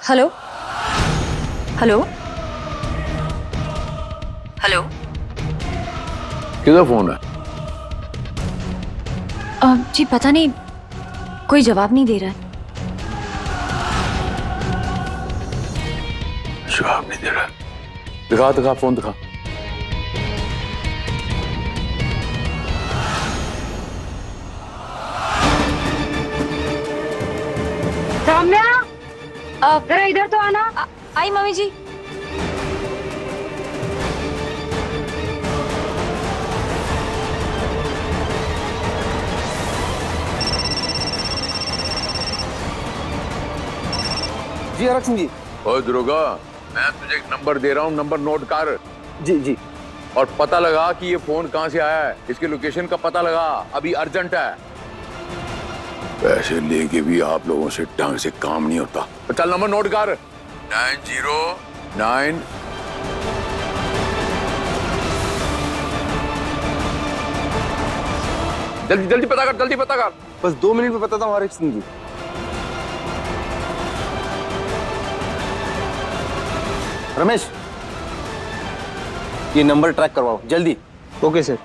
Hello hello hello. किधर phone है? जी पता नहीं, कोई जवाब नहीं दे रहा है। जवाब नहीं दे रहा। दिखा दिखा, फोन दिखा। रम्या, जरा इधर तो आना। आई मम्मी जी। जी आरक्षण जी। ओए दुर्गा, मैं तुझे एक नंबर दे रहा हूँ, नंबर नोट कर। जी जी। और पता लगा कि ये फोन कहाँ से आया है, इसकी लोकेशन का पता लगा, अभी अर्जेंट है। पैसे लेके भी आप लोगों से ढंग से काम नहीं होता। तो चल नंबर नोट कर। 909। जल्दी जल्दी पता कर, जल्दी पता कर। बस 2 मिनट में बताता हूँ आरक्षण जी। रमेश, ये नंबर ट्रैक करवाओ जल्दी। Okay sir.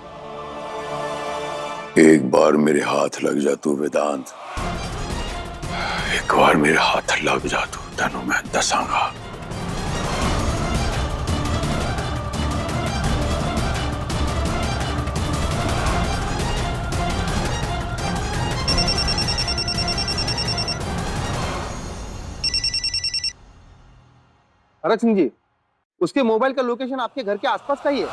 एक बार मेरे हाथ लग जा तू वेदांत, एक बार मेरे हाथ लग जा तू, तेनों मैं दसांगा। आरक्षण जी, उसके मोबाइल का लोकेशन आपके घर के आसपास का ही है।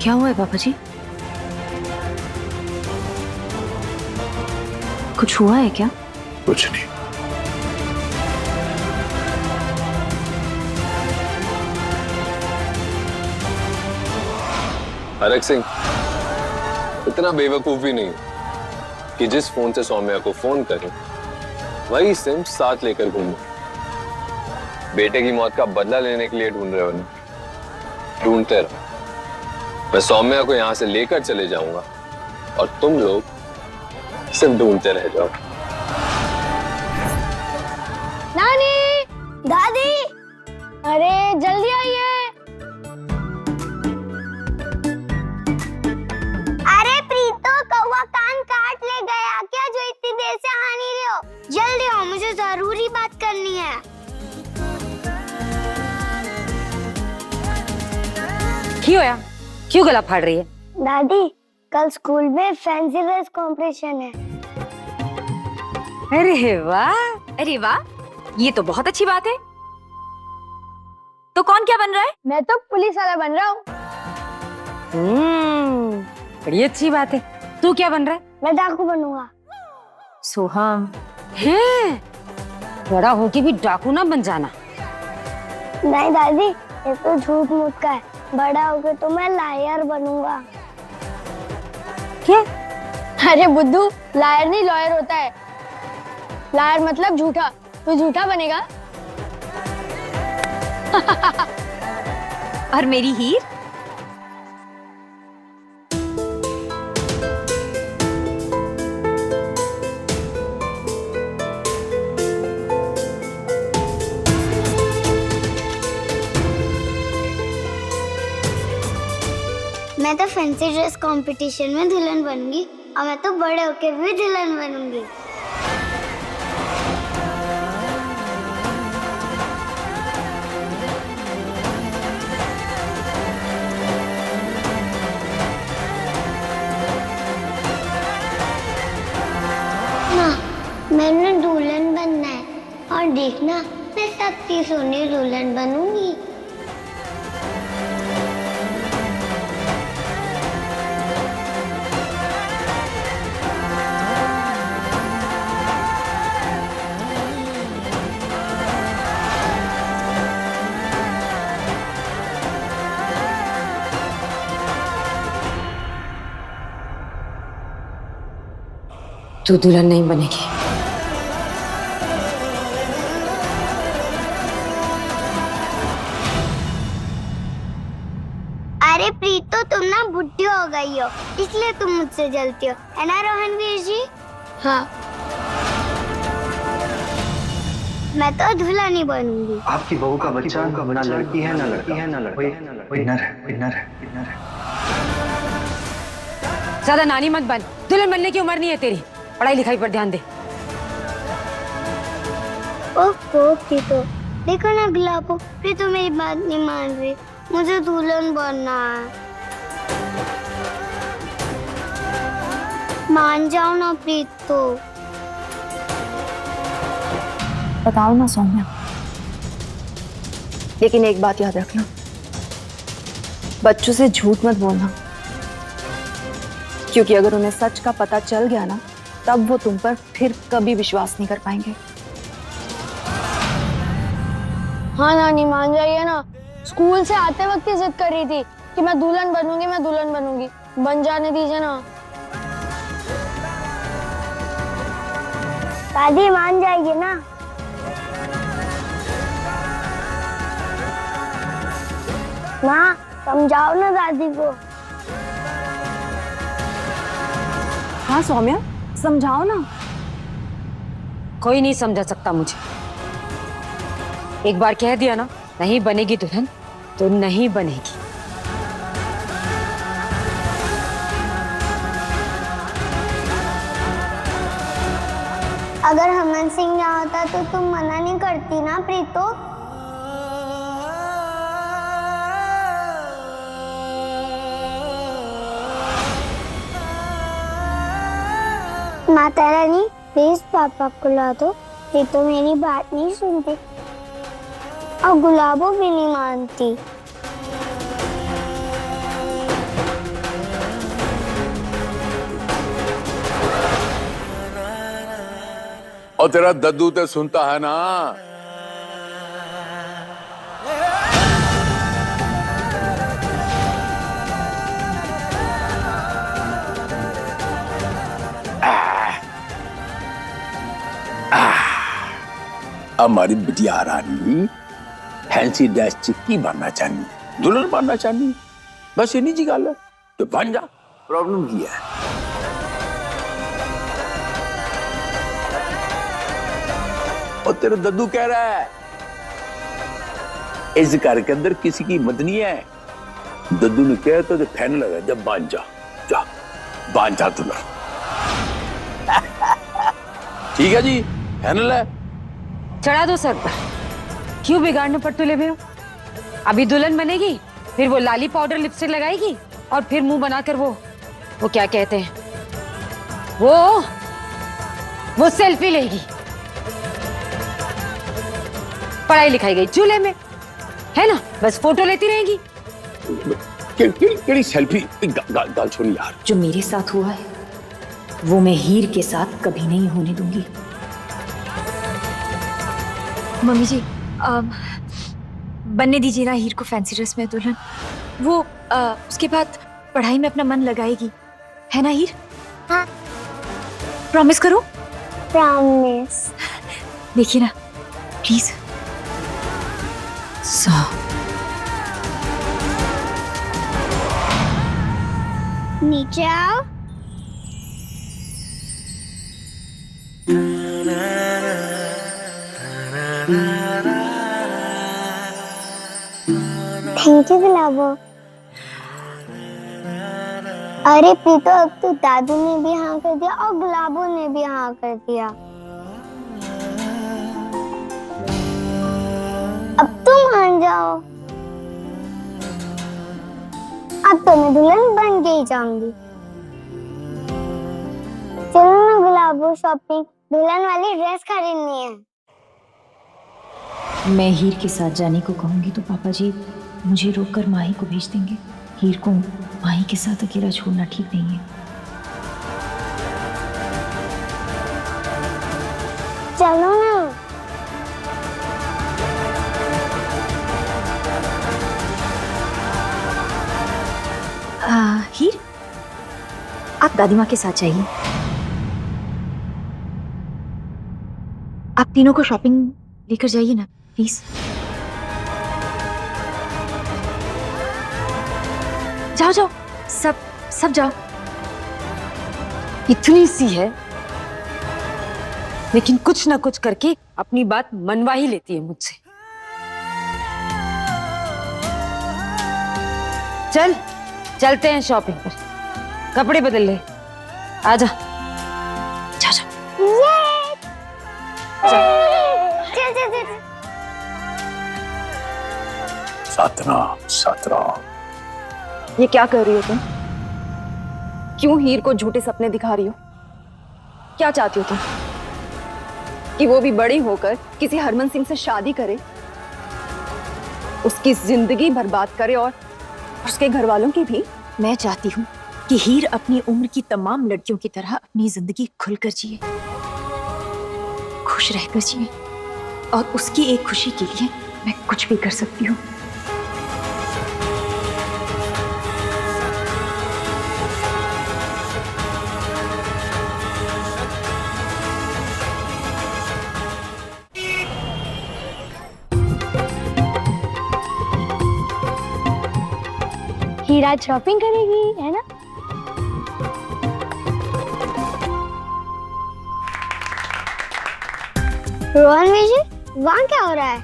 क्या हुआ है पापा जी? कुछ हुआ है क्या? कुछ नहीं। हरक सिंह, इतना बेवकूफ भी नहीं कि जिस फोन से सौम्या को फोन करें वही सिम साथ लेकर घूमो। बेटे की मौत का बदला लेने के लिए ढूंढ रहे हो ना? ढूंढते रहो। मैं सौम्या को यहां से लेकर चले जाऊंगा और तुम लोग सिर्फ ढूंढते रह जाओ। नानी, दादी, अरे जल्दी आइए। अरे प्रीतो, कौवा कान काट ले गया क्या जो इतनी देर से आ नहीं रहे हो? जल्दी आओ, मुझे जरूरी बात करनी है। क्यों होया? क्यों गला फाड़ रही है? दादी, कल स्कूल में फैंसी ड्रेस कंपटीशन है। अरे वाह, अरे वाह, ये तो बहुत अच्छी बात है। तो कौन क्या बन रहा है? मैं तो पुलिस वाला बन रहा हूँ। बड़ी अच्छी बात है। तू क्या बन रहा है? मैं डाकू बनूंगा। सोहम, है बड़ा होके भी डाकू ना बन जाना। नहीं दादी, ये तो झूठ मूठ का है। बड़ा होके तो मैं लायर बनूंगा। क्या? अरे बुद्धू, लायर नहीं लॉयर होता है। लायर मतलब झूठा। तू झूठा बनेगा। और मेरी हीर? मैं तो फैंसी ड्रेस कंपटीशन में दुल्हन बनूंगी। और मैं तो बड़े होके भी दुल्हन बनूंगी। मैंने दुल्हन बनना है और देखना मैं सच्ची सोनी दुल्हन बनूंगी। तू दुल्हन नहीं बनेगी। अरे प्रीतो, तुम ना बुढ़ी हो गई हो इसलिए तुम मुझसे जलती हो, है ना रोहनवीर जी? हाँ। मैं तो दुल्हन ही बनूंगी। आपकी बहू का बच्चा ना लड़की है ना लड़की है ना लड़का, विनर है विनर है विनर है। ज्यादा नानी मत बन, दुल्हन बनने की उम्र नहीं है तेरी, पढ़ाई लिखाई पर ध्यान दे। ओह प्रीतो, देखो ना गुलाबो, प्रीतो मेरी बात नहीं मान रही, मुझे दुल्हन बनना है। मान जाओ ना प्रीतो। बताओ ना सौम्या, लेकिन एक बात याद रखना, बच्चों से झूठ मत बोलना, क्योंकि अगर उन्हें सच का पता चल गया ना, तब वो तुम पर फिर कभी विश्वास नहीं कर पाएंगे। हाँ नानी, मान जाइए ना, स्कूल से आते वक्त ही जिद कर रही थी कि मैं दुल्हन बनूंगी, मैं दुल्हन बनूंगी। बन जाने दीजिए ना। दादी मान जाएगी ना? माँ समझाओ ना दादी को। हाँ सौम्या, समझाओ ना। कोई नहीं समझा सकता मुझे। एक बार कह दिया ना, नहीं बनेगी दुल्हन तो नहीं बनेगी। अगर हमन सिंह यहाँ होता तो तुम मना नहीं करती ना प्रीतो? माता रानी प्लीज पापा को ला दो, ये तो मेरी बात नहीं सुनते और गुलाबो भी नहीं मानती। और तेरा दद्दू तो सुनता है ना। हमारी बिटिया रानी फैंसी ड्रेस चिक्की बनना चाहनी, दुल्हन बनना चाहनी, बस इन्हीं जी गल है तो बन जा, प्रॉब्लम की है। और तेरा दद्दू कह रहा है इस घर के अंदर किसी की मत नहीं है। दद्दू ने कहा तो फैन लगा, जब बांध जा, जा बांध जा दुल्हन। ठीक है जी, फाइनल है। चढ़ा दो सर पर, क्यों बिगाड़ने पर तुले हुए हो? अभी दुल्हन बनेगी, फिर वो लाली पाउडर लिपस्टिक लगाएगी और फिर मुंह बनाकर वो क्या कहते हैं, वो सेल्फी लेगी। पढ़ाई लिखाई गई चूल्हे में, है ना, बस फोटो लेती रहेगी। केड़ी सेल्फी? गाल छोड़ी यार। जो मेरे साथ हुआ है वो मैं हीर के साथ कभी नहीं होने दूंगी। मम्मी जी, बनने दीजिए ना हीर को फैंसी ड्रेस में दुल्हन। वो उसके बाद पढ़ाई में अपना मन लगाएगी, है ना हीर? हाँ। प्रॉमिस करो। प्रॉमिस। देखिए ना प्लीज। नीचे आओ। थैंक यू गुलाबो। अरे प्रीतो, अब तो दादू ने भी हाँ कर दिया और गुलाबो ने भी हाँ कर दिया। अब तुम मान जाओ। अब तो मैं दुल्हन बन के ही जाऊंगी। चलो ना गुलाबो, शॉपिंग दुल्हन वाली ड्रेस खरीदनी है। मैं हीर के साथ जाने को कहूंगी तो पापा जी मुझे रोककर माही को भेज देंगे। हीर को माही के साथ अकेला छोड़ना ठीक नहीं है। चलो ना। हीर, आप दादी माँ के साथ जाइए। आप तीनों को शॉपिंग लेकर जाइए ना प्लीज। जाओ जाओ, सब जाओ। इतनी सी है लेकिन कुछ ना कुछ करके अपनी बात मनवा ही लेती है मुझसे। चलते हैं शॉपिंग पर, कपड़े बदल ले। आजा। जाओ जाओ। सत्रह। ये क्या कर रही हो तुम? क्यों हीर को झूठे सपने दिखा रही हो? क्या चाहती हो तुम? कि वो भी बड़ी होकर किसी हरमन सिंह से शादी करे, उसकी जिंदगी बर्बाद करे और उसके घर वालों की भी? मैं चाहती हूँ कि हीर अपनी उम्र की तमाम लड़कियों की तरह अपनी जिंदगी खुलकर जिए, खुश रहकर जिए, और उसकी एक खुशी के लिए मैं कुछ भी कर सकती हूँ। हीरा शॉपिंग करेगी, है ना? रोहन विजय, वहाँ क्या हो रहा है?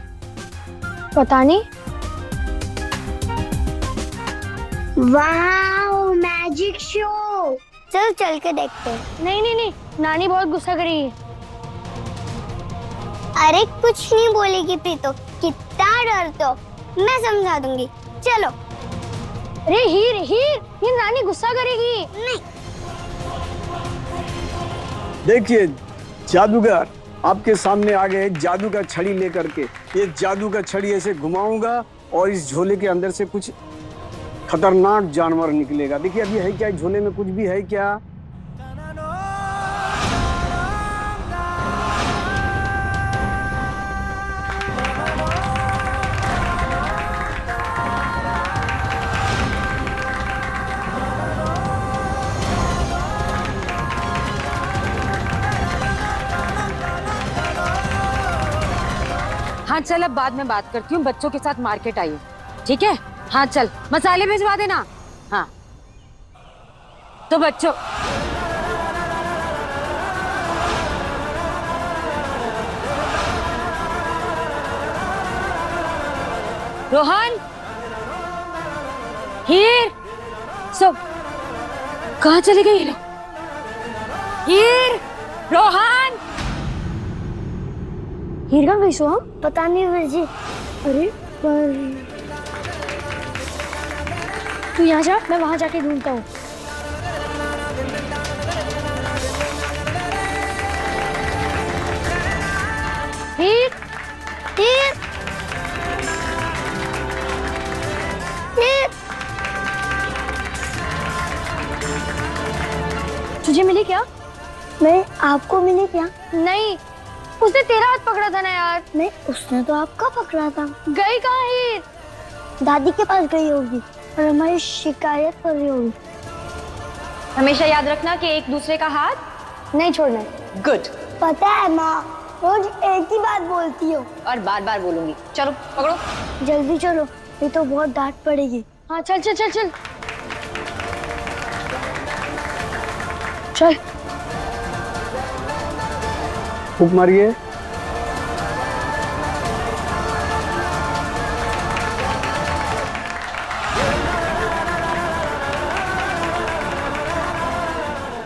पता नहीं। Wow, magic show. चल चल के देखते हैं। नहीं, नानी बहुत गुस्सा करेगी। अरे कुछ नहीं बोलेगी प्रीतो, कितना डरते हो, मैं समझा दूंगी। चलो। अरे हीर, नानी गुस्सा करेगी। नहीं। देखिए जादूगर आपके सामने आ गए जादू का छड़ी लेकर के। ये जादू का छड़ी ऐसे घुमाऊंगा और इस झोले के अंदर से कुछ खतरनाक जानवर निकलेगा। देखिए अभी है क्या, झोले में कुछ भी है क्या? हाँ चल, अब बाद में बात करती हूँ। बच्चों के साथ मार्केट आई हूँ, ठीक है? हाँ चल, मसाले भिजवा देना। हाँ तो बच्चों, रोहन, हीर, सब कहाँ चले गए ये लोग? हीर, रोहन। हीर कहाँ गई सोहम? पता नहीं विजय। अरे पर तू यहाँ जा, मैं वहां जाके ढूंढता हूँ। हीर, तुझे मिली क्या? नहीं, आपको मिली क्या? नहीं, उसने तेरा हाथ पकड़ा था ना यार। नहीं, उसने तो आपका पकड़ा था। गई कहाँ हीर? दादी के पास गई होगी और हमारी शिकायत कर रही होगी। हमेशा याद रखना कि एक दूसरे का हाथ नहीं छोड़ना। गुड। पता है माँ, रोज एक ही बात बोलती हो और बार बार बोलूंगी। चलो पकड़ो। जल्दी चलो, नहीं तो बहुत डांट पड़ेगी। हाँ चल चल चल चल चल। फूंक मारिए।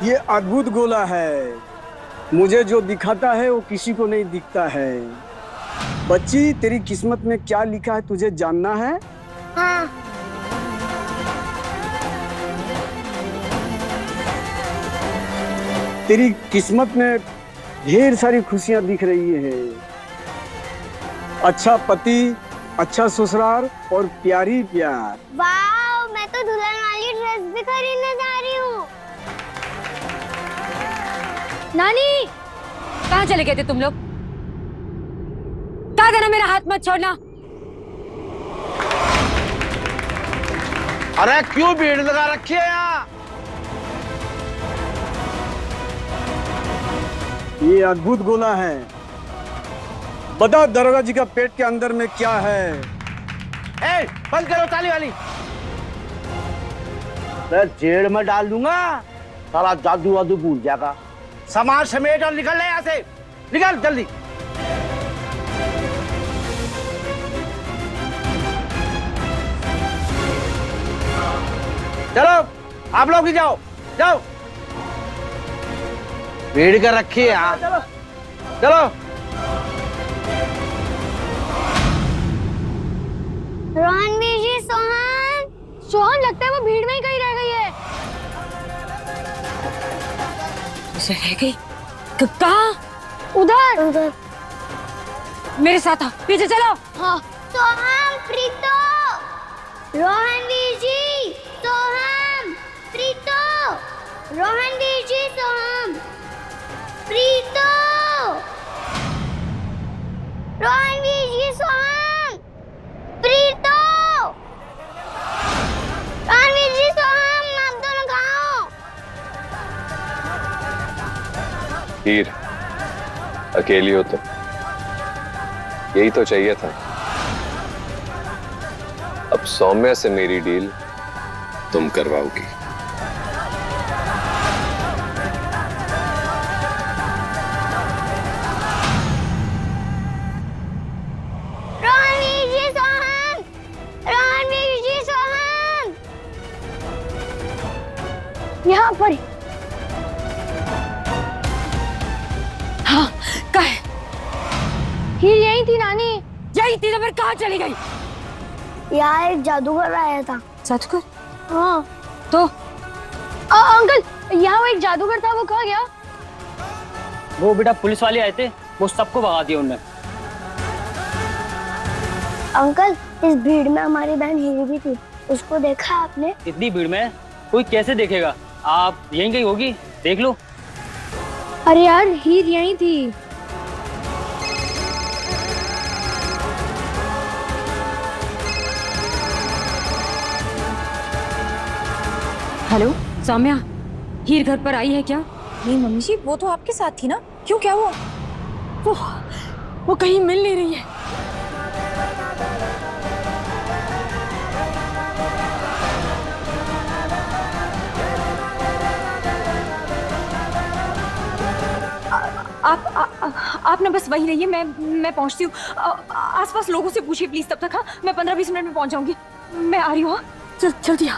ये अद्भुत गोला है। मुझे जो दिखाता है वो किसी को नहीं दिखता है। बच्ची, तेरी किस्मत में क्या लिखा है तुझे जानना है? हाँ। तेरी किस्मत में ढेर सारी खुशियां दिख रही है। अच्छा पति, अच्छा ससुराल और प्यारी प्यार। वाह, मैं तो दुल्हन वाली ड्रेस भी खरीदने जा रही हूँ। नानी, कहाँ चले गए थे तुम लोग? कहा था ना मेरा हाथ मत छोड़ना। अरे क्यों भीड़ लगा रखी है यहाँ? ये अद्भुत गोला है। बता दरोगा जी का पेट के अंदर में क्या है? ए, बंद करो ताली वाली। मैं जेल में डाल दूंगा। साला जादू वादू भूल जाएगा। सामान समेट और निकल ले यहाँ से। निकल जल्दी। चलो, आप लोग ही जाओ, जाओ। भीड़ कर रखी है यहाँ। चलो। रणवीर जी, सोहन। सोहन, लगता है वो भीड़ में ही कहीं रह गई है। उसे रह गई? कहाँ? उधर। उधर। मेरे साथ आओ, पीछे चलो। हाँ। सोहम, प्रीतो, रोहनवीर जी, सोहम, प्रीतो, रोहनवीर जी, सोहम, प्रीतो, रोहनवीर जी, सोहम, प्रीतो, रोहनवीर जी, सोहम, आप दोनों कहाँ हो? हीर, अकेली हो तो यही तो चाहिए था। अब सौम्या से मेरी डील तुम करवाओगी। रोहनवीर जी, सोहम, रोहनवीर जी, सोहम। यहाँ पर। हाँ, कहाँ है? हीर यही थी नानी। यही थी तो फिर कहाँ चली गई? यहाँ एक जादूगर आया था। जादूगर? हाँ। तो अंकल, यहाँ वो एक जादूगर था, वो कहाँ गया? वो बेटा पुलिस वाले आए थे, वो सबको भगा दिया उन्होंने। अंकल, इस भीड़ में हमारी बहन हीर भी थी, उसको देखा आपने? इतनी भीड़ में कोई कैसे देखेगा? आप यहीं कहीं होगी, देख लो। अरे यार, हीर यहीं थी। हेलो सौम्या, हीर घर पर आई है क्या? नहीं मम्मी जी, वो तो आपके साथ थी ना। क्यों, क्या हुआ? वो कहीं मिल नहीं रही है। आप ना बस वही रहिए, मैं पहुंचती हूँ। आसपास लोगों से पूछिए प्लीज तब तक। हाँ, मैं 15-20 मिनट में पहुंच जाऊंगी। मैं आ रही हूँ। हाँ, जल्दी आ।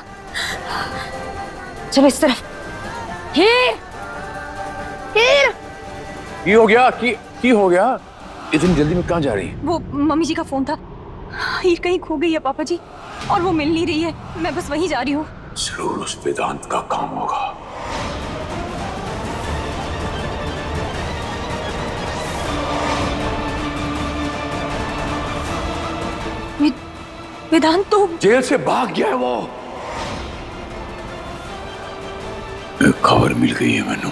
चलो इस तरफ। हीर! हीर! की हो गया? की हो गया? इतनी जल्दी में कहाँ जा रही है? वो मम्मी जी का फोन था। हीर कहीं खो गई है पापा जी, और वो मिल नहीं रही है। मैं बस वहीं जा रही हूँ। जरूर उस वेदांत का काम होगा। वेदांत तो जेल से भाग गया है वो। खबर मिल गई है मैनू।